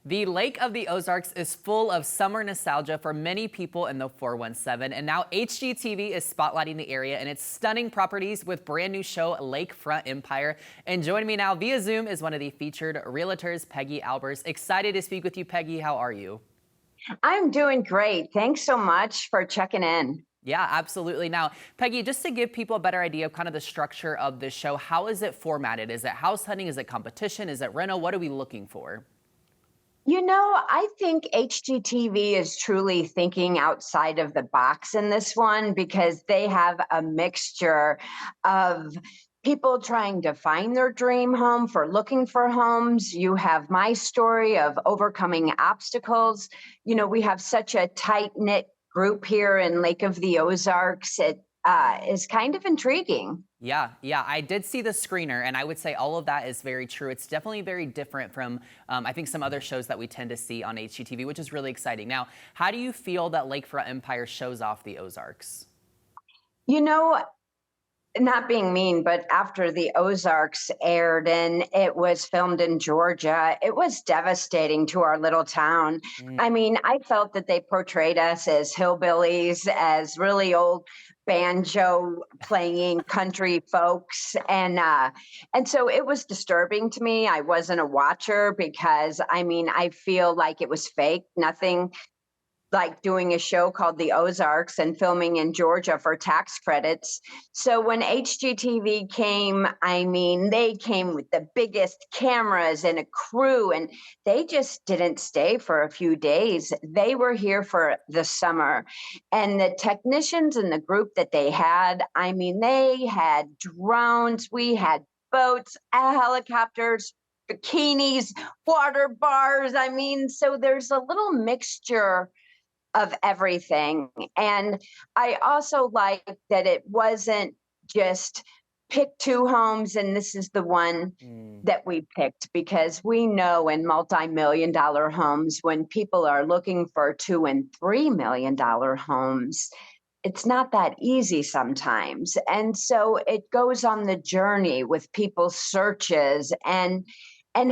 The Lake of the Ozarks is full of summer nostalgia for many people in the 417, and now HGTV is spotlighting the area and its stunning properties with brand new show Lakefront Empire. And joining me now via Zoom is one of the featured realtors, Peggy Albers. Excited to speak with you, Peggy. How are you? I'm doing great. Thanks so much for checking in. Yeah, absolutely. Now, Peggy, just to give people a better idea of kind of the structure of this show, how is it formatted? Is it house hunting? Is it competition? Is it rental? What are we looking for? I think HGTV is truly thinking outside of the box in this one because they have a mixture of people trying to find their dream home for looking for homes. You have my story of overcoming obstacles. We have such a tight knit group here in Lake of the Ozarks. It is kind of intriguing. Yeah, I did see the screener, and I would say all of that is very true. It's definitely very different from, I think, some other shows that we tend to see on HGTV, which is really exciting. Now, how do you feel that Lakefront Empire shows off the Ozarks? You know, Not being mean, but after the Ozarks aired and it was filmed in Georgia, it was devastating to our little town. Mm, I mean, I felt that they portrayed us as hillbillies, as really old banjo playing country folks, and so it was disturbing to me. I wasn't a watcher because I feel like it was fake. Nothing like doing a show called The Ozarks and filming in Georgia for tax credits. So when HGTV came, they came with the biggest cameras and a crew, and they just didn't stay for a few days. They were here for the summer. And the technicians and the group that they had, they had drones, we had boats, helicopters, bikinis, water bars. So there's a little mixture of everything. And I also like that it wasn't just pick two homes and this is the one mm. that we picked, because we know in multi-million dollar homes, when people are looking for $2 and $3 million homes, it's not that easy sometimes. And so it goes on the journey with people's searches and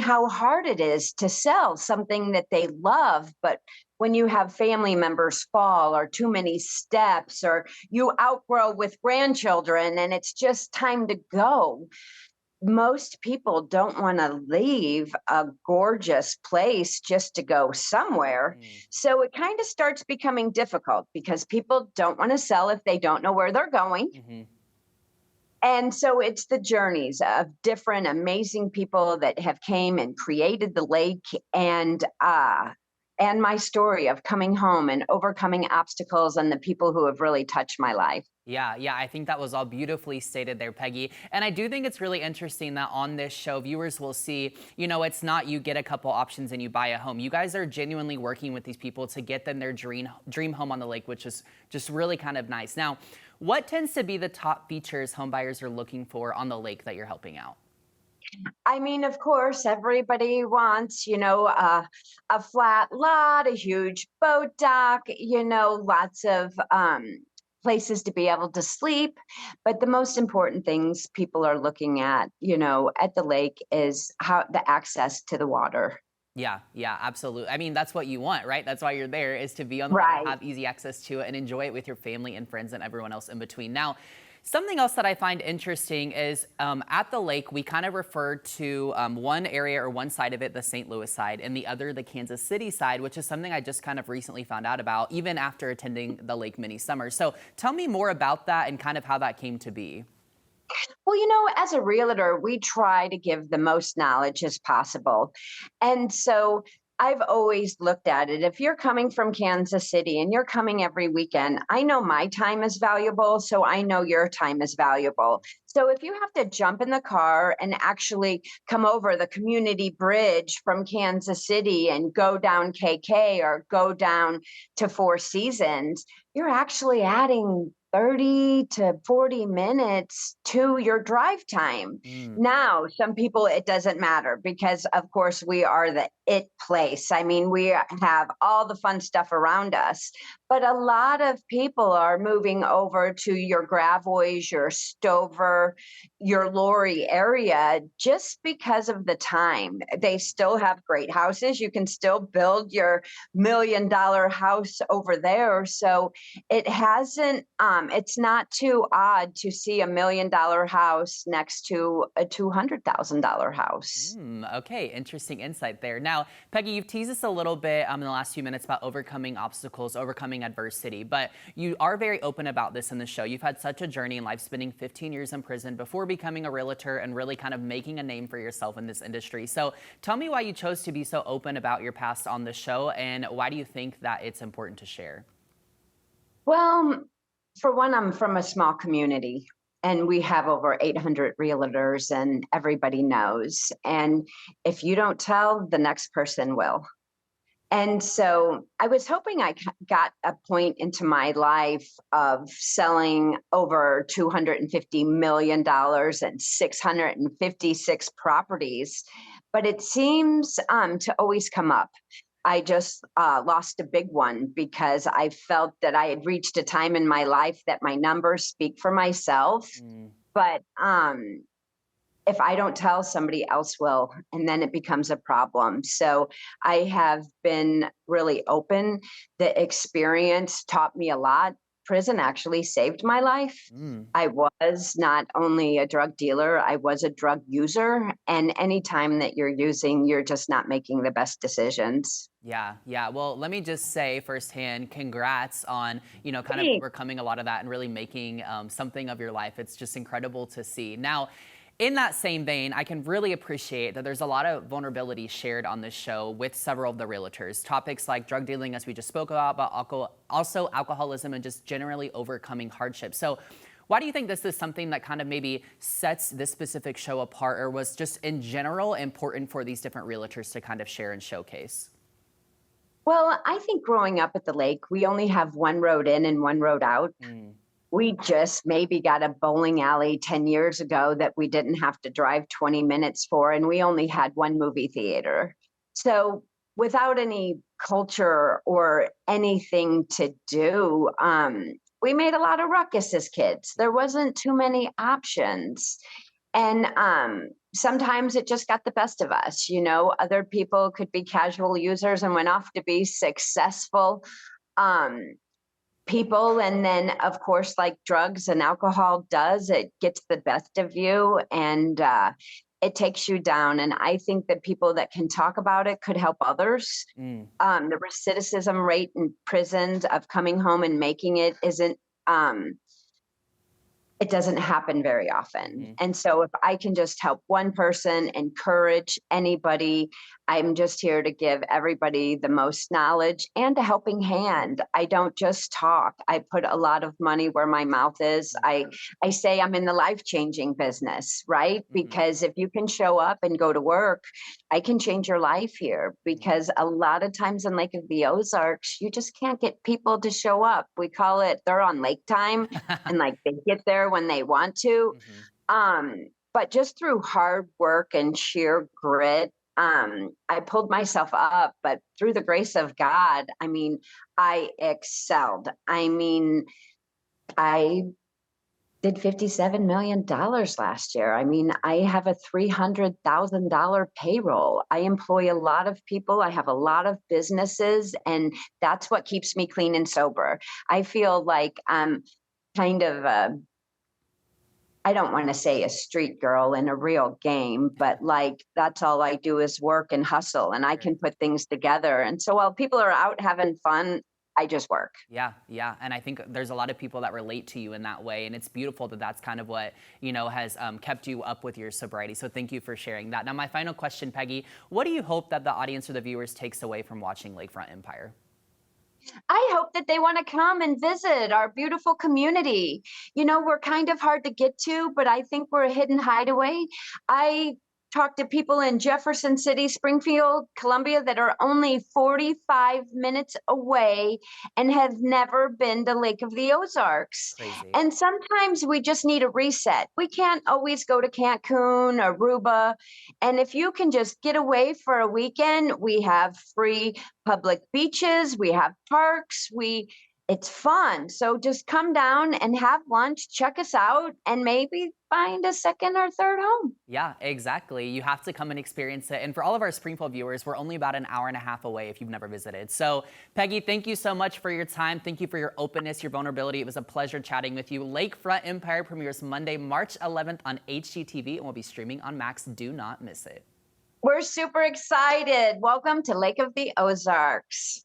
how hard it is to sell something that they love. But when you have family members fall, or too many steps, or you outgrow with grandchildren and it's just time to go, most people don't want to leave a gorgeous place just to go somewhere. Mm. So it kind of starts becoming difficult because people don't want to sell if they don't know where they're going. Hmm. And so it's the journeys of different amazing people that have came and created the lake, and my story of coming home and overcoming obstacles and the people who have really touched my life. Yeah, I think that was all beautifully stated there, Peggy. And I do think it's really interesting that on this show, viewers will see, it's not you get a couple options and you buy a home. You guys are genuinely working with these people to get them their dream home on the lake, which is just really kind of nice. Now, what tends to be the top features home buyers are looking for on the lake that you're helping out? Of course, everybody wants, a flat lot, a huge boat dock, lots of places to be able to sleep. But the most important things people are looking at, at the lake is how the access to the water. Yeah, absolutely. I mean, that's what you want, right? That's why you're there, is to be on the water, Right. have easy access to it, and enjoy it with your family and friends and everyone else in between. Now, something else that I find interesting is at the lake, we kind of refer to one area or one side of it, the St. Louis side, and the other, the Kansas City side, which is something I just kind of recently found out about, even after attending the Lake Mini Summer. So tell me more about that and kind of how that came to be. Well, as a realtor, we try to give the most knowledge as possible. And so I've always looked at it. If you're coming from Kansas City and you're coming every weekend, I know my time is valuable, so I know your time is valuable. So if you have to jump in the car and actually come over the community bridge from Kansas City and go down KK or go down to Four Seasons, you're actually adding 30 to 40 minutes to your drive time. Mm, Now, some people, it doesn't matter because, of course, we are the it place. I mean, we have all the fun stuff around us, but a lot of people are moving over to your Gravois, your Stover, your Lori area just because of the time. They still have great houses. You can still build your $1 million house over there. So it hasn't, it's not too odd to see $1 million house next to a $200,000 house. Okay, interesting insight there. Now, Peggy, you've teased us a little bit in the last few minutes about overcoming obstacles, overcoming adversity, but you are very open about this in the show. You've had such a journey in life, spending 15 years in prison before becoming a realtor and really kind of making a name for yourself in this industry. So tell me why you chose to be so open about your past on the show, and why do you think that it's important to share? Well, for one, I'm from a small community and we have over 800 realtors and everybody knows. And if you don't tell, the next person will. And so I was hoping got a point into my life of selling over $250 million and 656 properties, but it seems to always come up. I just lost a big one because I felt that I had reached a time in my life that my numbers speak for myself. Mm, But if I don't tell, somebody else will, and then it becomes a problem. So I have been really open. The experience taught me a lot. Prison actually saved my life. mm. I was not only a drug dealer, I was a drug user. And anytime that you're using, you're just not making the best decisions. Yeah, yeah. Well, let me just say firsthand, congrats on, kind of Thanks. overcoming a lot of that and really making something of your life. It's just incredible to see. Now, in that same vein, I can really appreciate that there's a lot of vulnerability shared on this show with several of the realtors. Topics like drug dealing, as we just spoke about, but also alcoholism and just generally overcoming hardship. So why do you think this is something that kind of maybe sets this specific show apart, or was just in general important for these different realtors to kind of share and showcase? Well, I think growing up at the lake, we only have one road in and one road out. Mm, We just maybe got a bowling alley 10 years ago that we didn't have to drive 20 minutes for, and we only had one movie theater. So, without any culture or anything to do, we made a lot of ruckus as kids. There wasn't too many options. And sometimes it just got the best of us. You know, other people could be casual users and went off to be successful. Um, People, and then of course, like drugs and alcohol does, it gets the best of you, and it takes you down. And I think that people that can talk about it could help others. mm. The recidivism rate in prisons of coming home and making it isn't, it doesn't happen very often. Mhm. And so if I can just help one person, encourage anybody, I'm just here to give everybody the most knowledge and a helping hand. I don't just talk. I put a lot of money where my mouth is. I say I'm in the life-changing business, right? Mhm. Because if you can show up and go to work, I can change your life here, Mhm. because a lot of times in Lake of the Ozarks, you just can't get people to show up. We call it they're on lake time, and like they get there when they want to. Mhm. But just through hard work and sheer grit, I pulled myself up. But through the grace of God, I mean, I excelled. I mean, I did $57 million last year. I mean, I have a $300,000 payroll. I employ a lot of people. I have a lot of businesses, and that's what keeps me clean and sober. I feel like I'm kind of a, I don't want to say a street girl in a real game, but like that's all I do is work and hustle, and I can Right. put things together. And so while people are out having fun, I just work. Yeah, yeah, and I think there's a lot of people that relate to you in that way, and it's beautiful that that's kind of what has kept you up with your sobriety. So thank you for sharing that. Now, my final question, Peggy: what do you hope that the audience or the viewers takes away from watching Lakefront Empire? I hope that they want to come and visit our beautiful community. You know, we're kind of hard to get to, but I think we're a hidden hideaway. I talked to people in Jefferson City, Springfield, Columbia that are only 45 minutes away and have never been to Lake of the Ozarks. Crazy. And sometimes we just need a reset. We can't always go to Cancun or Aruba. And if you can just get away for a weekend, we have free public beaches, we have parks, it's fun. So just come down and have lunch, check us out, and maybe find a second or third home. Yeah, exactly. You have to come and experience it. And for all of our Springfield viewers, we're only about an hour and a half away if you've never visited. So, Peggy, thank you so much for your time. Thank you for your openness, your vulnerability. It was a pleasure chatting with you. Lakefront Empire premieres Monday, March 11th on HGTV and will be streaming on Max. Do not miss it. We're super excited. Welcome to Lake of the Ozarks.